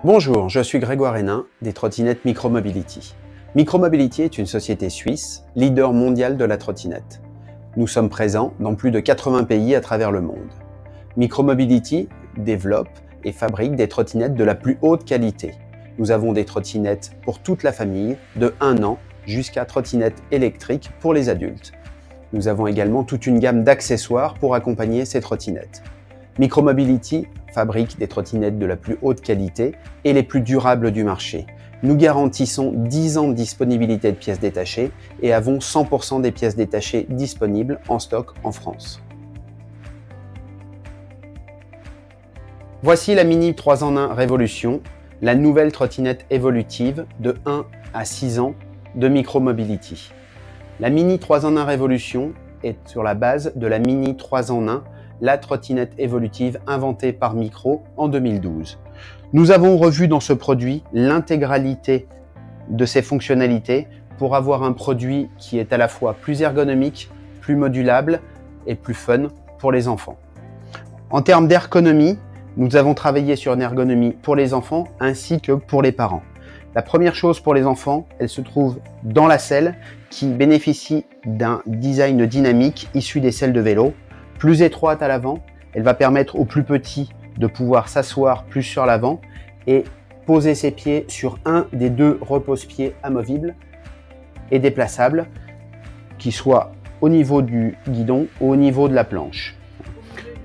Bonjour, je suis Grégoire Hénin des trottinettes Micromobility. Micromobility est une société suisse, leader mondial de la trottinette. Nous sommes présents dans plus de 80 pays à travers le monde. Micromobility développe et fabrique des trottinettes de la plus haute qualité. Nous avons des trottinettes pour toute la famille, de 1 an jusqu'à trottinettes électriques pour les adultes. Nous avons également toute une gamme d'accessoires pour accompagner ces trottinettes. Micromobility fabrique des trottinettes de la plus haute qualité et les plus durables du marché. Nous garantissons 10 ans de disponibilité de pièces détachées et avons 100% des pièces détachées disponibles en stock en France. Voici la Mini 3 en 1 Révolution, la nouvelle trottinette évolutive de 1 à 6 ans de Micromobility. La Mini 3 en 1 Révolution est sur la base de la Mini 3 en 1, la trottinette évolutive inventée par Micro en 2012. Nous avons revu dans ce produit l'intégralité de ses fonctionnalités pour avoir un produit qui est à la fois plus ergonomique, plus modulable et plus fun pour les enfants. En termes d'ergonomie, nous avons travaillé sur une ergonomie pour les enfants ainsi que pour les parents. La première chose pour les enfants, elle se trouve dans la selle qui bénéficie d'un design dynamique issu des selles de vélo. Plus étroite à l'avant, elle va permettre aux plus petits de pouvoir s'asseoir plus sur l'avant et poser ses pieds sur un des 2 repose-pieds amovibles et déplaçables, qui soit au niveau du guidon ou au niveau de la planche.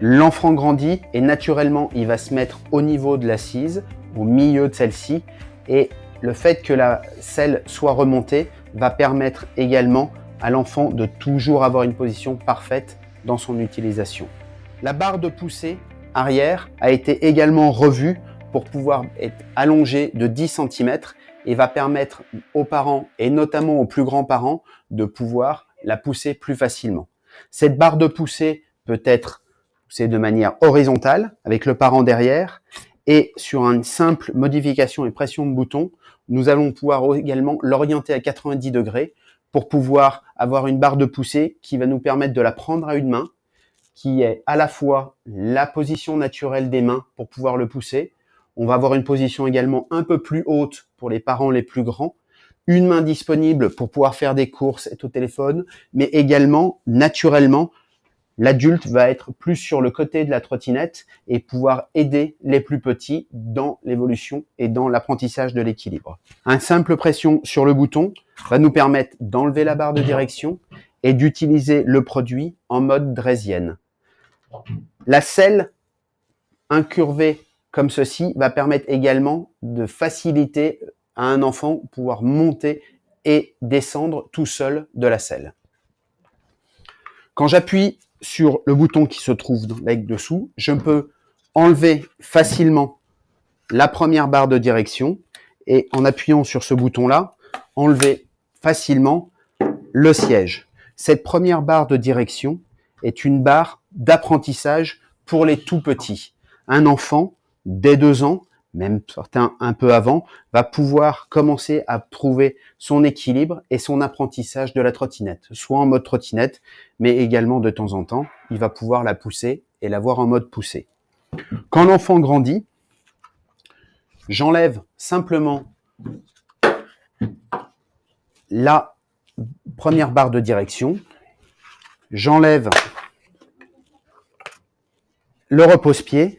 L'enfant grandit et naturellement, il va se mettre au niveau de l'assise, au milieu de celle-ci, et le fait que la selle soit remontée va permettre également à l'enfant de toujours avoir une position parfaite dans son utilisation. La barre de poussée arrière a été également revue pour pouvoir être allongée de 10 cm et va permettre aux parents et notamment aux plus grands-parents de pouvoir la pousser plus facilement. Cette barre de poussée peut être poussée de manière horizontale avec le parent derrière et sur une simple modification et pression de bouton, nous allons pouvoir également l'orienter à 90 degrés pour pouvoir avoir une barre de poussée qui va nous permettre de la prendre à une main, qui est à la fois la position naturelle des mains pour pouvoir le pousser. On va avoir une position également un peu plus haute pour les parents les plus grands, une main disponible pour pouvoir faire des courses et au téléphone, mais également, naturellement, l'adulte va être plus sur le côté de la trottinette et pouvoir aider les plus petits dans l'évolution et dans l'apprentissage de l'équilibre. Une simple pression sur le bouton va nous permettre d'enlever la barre de direction et d'utiliser le produit en mode draisienne. La selle incurvée comme ceci va permettre également de faciliter à un enfant pouvoir monter et descendre tout seul de la selle. Quand j'appuie sur le bouton qui se trouve avec dessous, je peux enlever facilement la première barre de direction et en appuyant sur ce bouton-là, enlever facilement le siège. Cette première barre de direction est une barre d'apprentissage pour les tout petits. Un enfant, dès 2 ans, même certains un peu avant, va pouvoir commencer à trouver son équilibre et son apprentissage de la trottinette, soit en mode trottinette, mais également de temps en temps, il va pouvoir la pousser et la voir en mode poussée. Quand l'enfant grandit, j'enlève simplement la première barre de direction, j'enlève le repose-pied,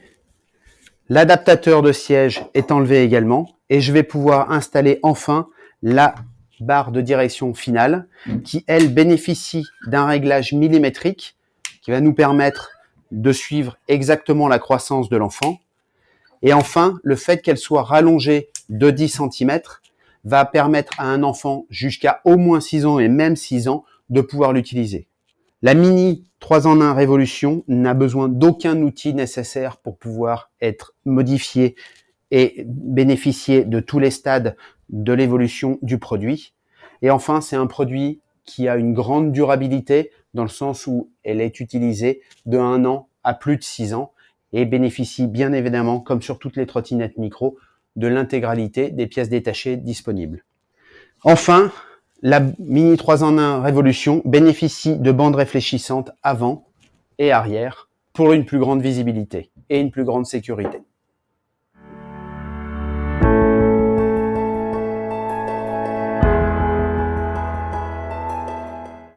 l'adaptateur de siège est enlevé également et je vais pouvoir installer enfin la barre de direction finale qui, elle, bénéficie d'un réglage millimétrique qui va nous permettre de suivre exactement la croissance de l'enfant. Et enfin, le fait qu'elle soit rallongée de 10 cm va permettre à un enfant jusqu'à au moins 6 ans et même 6 ans de pouvoir l'utiliser. La Mini 3 en 1 Révolution n'a besoin d'aucun outil nécessaire pour pouvoir être modifié et bénéficier de tous les stades de l'évolution du produit. Et enfin, c'est un produit qui a une grande durabilité dans le sens où elle est utilisée de 1 an à plus de 6 ans et bénéficie bien évidemment, comme sur toutes les trottinettes Micro, de l'intégralité des pièces détachées disponibles. Enfin, la Mini 3 en 1 Révolution bénéficie de bandes réfléchissantes avant et arrière pour une plus grande visibilité et une plus grande sécurité.